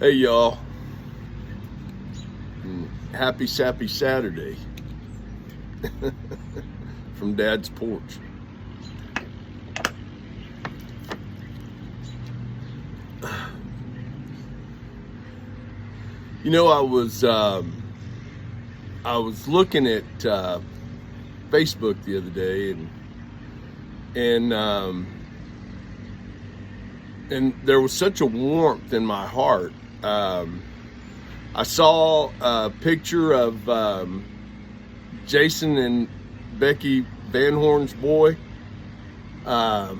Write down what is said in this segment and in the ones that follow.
Hey y'all, happy sappy Saturday from Dad's porch. You know, I was looking at Facebook the other day, and there was such a warmth in my heart. I saw a picture of Jason and Becky Van Horn's boy. I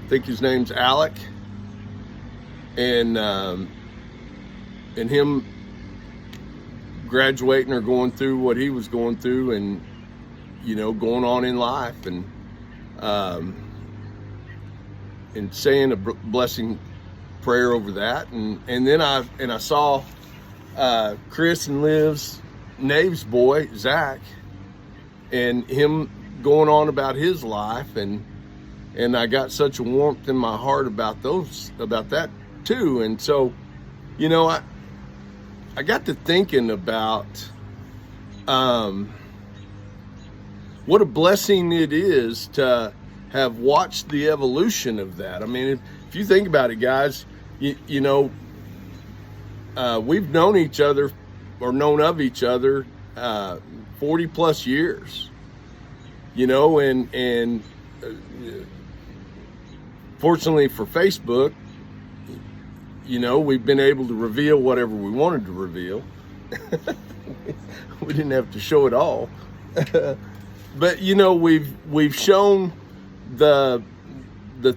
think his name's Alec, and him graduating or going through what he was going through, and going on in life, and saying a blessing prayer over that, and then I saw Chris and Liv's Nave's boy Zach, and him going on about his life, and I got such a warmth in my heart about that too. And so I got to thinking about what a blessing it is to have watched the evolution of that. I mean, if you think about it, guys, we've known each other, or known of each other, 40 plus years, and fortunately for Facebook, we've been able to reveal whatever we wanted to reveal. We didn't have to show it all. But we've shown the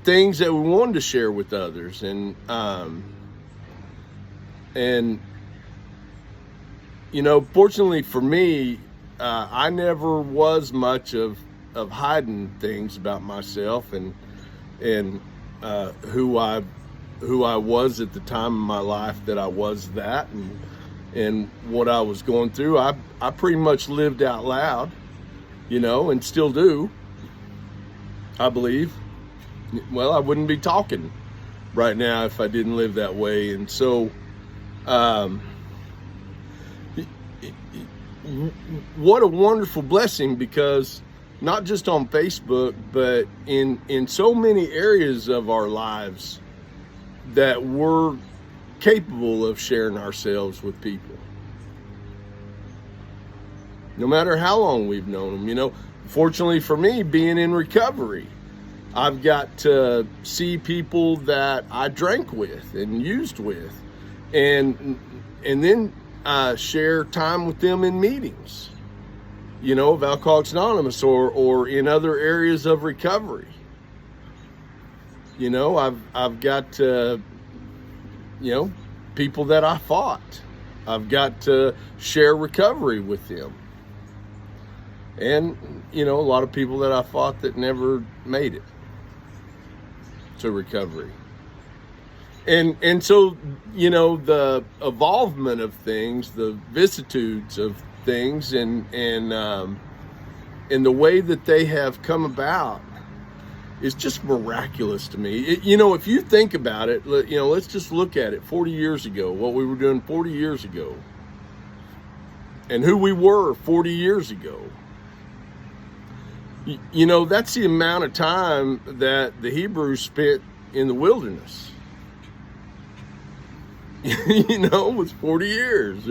things that we wanted to share with others, and fortunately for me, I never was much of hiding things about myself and who I was at the time in my life that I was that, and what I was going through. I pretty much lived out loud, and still do, I believe. Well, I wouldn't be talking right now if I didn't live that way. And so what a wonderful blessing, because not just on Facebook, but in so many areas of our lives that we're capable of sharing ourselves with people, no matter how long we've known them. Fortunately for me, being in recovery, I've got to see people that I drank with and used with, and then share time with them in meetings, of Alcoholics Anonymous, or in other areas of recovery. I've got people that I fought. I've got to share recovery with them. And, a lot of people that I fought that never made it to recovery. And so, the evolvement of things, the vicissitudes of things, and the way that they have come about is just miraculous to me. If you think about it, let's just look at it 40 years ago, what we were doing 40 years ago, and who we were 40 years ago. That's the amount of time that the Hebrews spent in the wilderness. It was 40 years,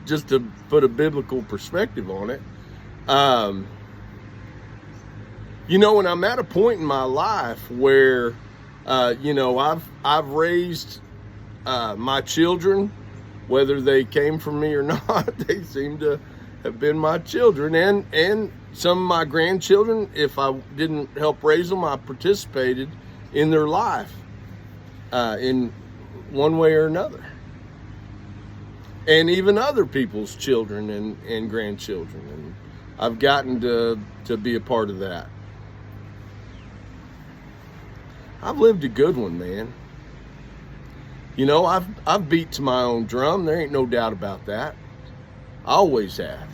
just to put a biblical perspective on it. And I'm at a point in my life where, I've raised my children, whether they came from me or not. They seem to have been my children, and some of my grandchildren. If I didn't help raise them, I participated in their life in one way or another. And even other people's children and grandchildren. And I've gotten to be a part of that. I've lived a good one, man. I've beat to my own drum. There ain't no doubt about that. I always have.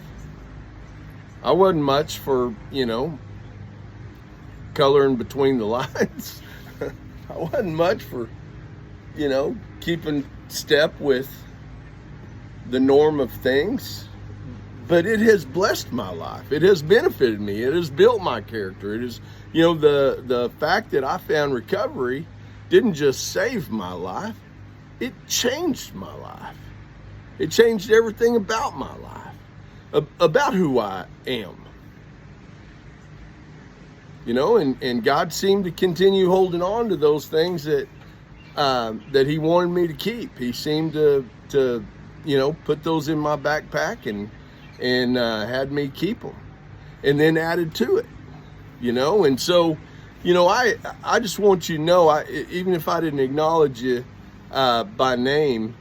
I wasn't much for, coloring between the lines. I wasn't much for, keeping step with the norm of things, but it has blessed my life. It has benefited me. It has built my character. It is, the fact that I found recovery didn't just save my life, it changed my life. It changed everything about my life, about who I am. And God seemed to continue holding on to those things that He wanted me to keep. He seemed to put those in my backpack and had me keep them, and then added to it, And so, I just want you to know, even if I didn't acknowledge you by name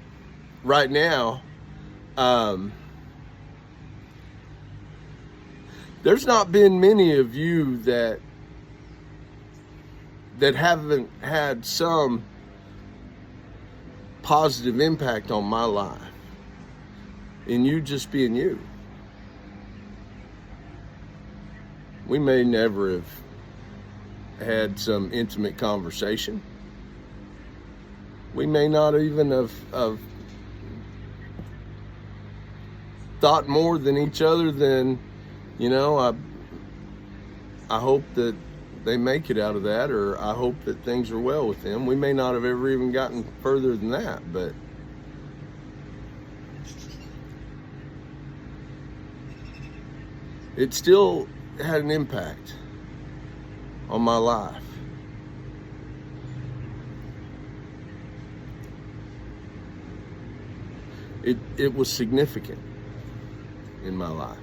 right now, there's not been many of you that haven't had some positive impact on my life, and you just being you. We may never have had some intimate conversation. We may not even have thought more than each other than, I hope that they make it out of that, or I hope that things are well with them. We may not have ever even gotten further than that, but it still had an impact on my life. It was significant in my life,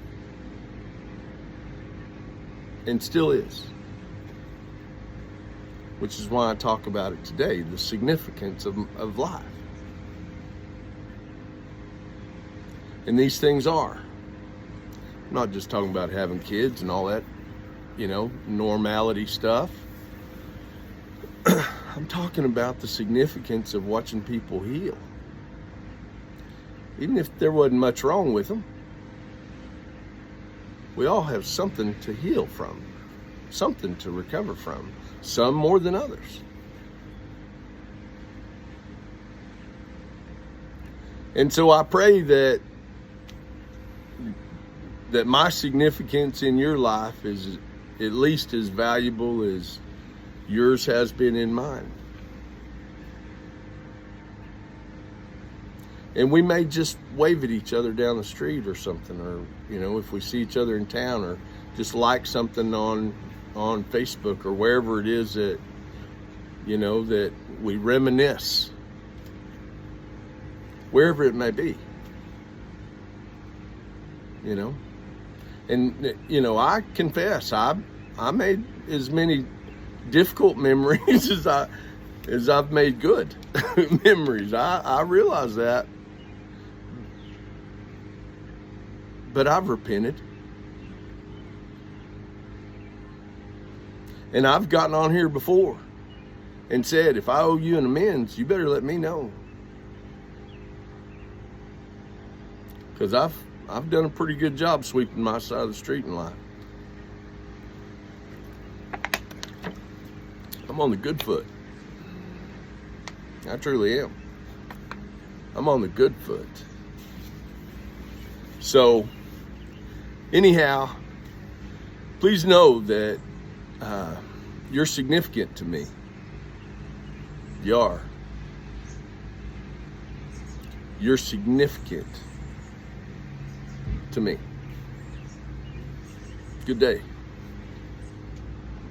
and still is, which is why I talk about it today, the significance of life. And these things are. I'm not just talking about having kids and all that, normality stuff. I'm talking about the significance of watching people heal. Even if there wasn't much wrong with them, we all have something to heal from, something to recover from, some more than others. And so I pray that my significance in your life is at least as valuable as yours has been in mine. And we may just wave at each other down the street or something, or, if we see each other in town, or just like something on Facebook or wherever it is that, that we reminisce, wherever it may be, And, I confess, I made as many difficult memories as I've made good memories. I realize that. But I've repented. And I've gotten on here before and said, if I owe you an amends, you better let me know. Because I've done a pretty good job sweeping my side of the street in life. I'm on the good foot. I truly am. I'm on the good foot. So, anyhow, please know that you're significant to me. You are. You're significant to me. Good day.